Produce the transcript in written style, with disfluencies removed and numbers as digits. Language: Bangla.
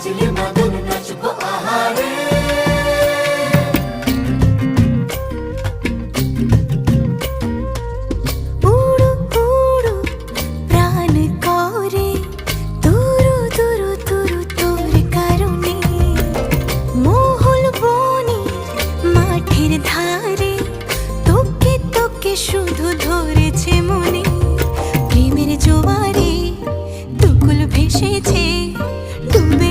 বাজলে মাদল নাচবো আহারে। উড়ু উড়ু প্রাণ করে তুরু তুরু তুরু তোর কারণে, মহল বনে মাঠের ধারে তোকে তোকে শুধু ধরেছে মনে। প্রেমের জোয়ারে দুকুল ভেসেছে ডুবে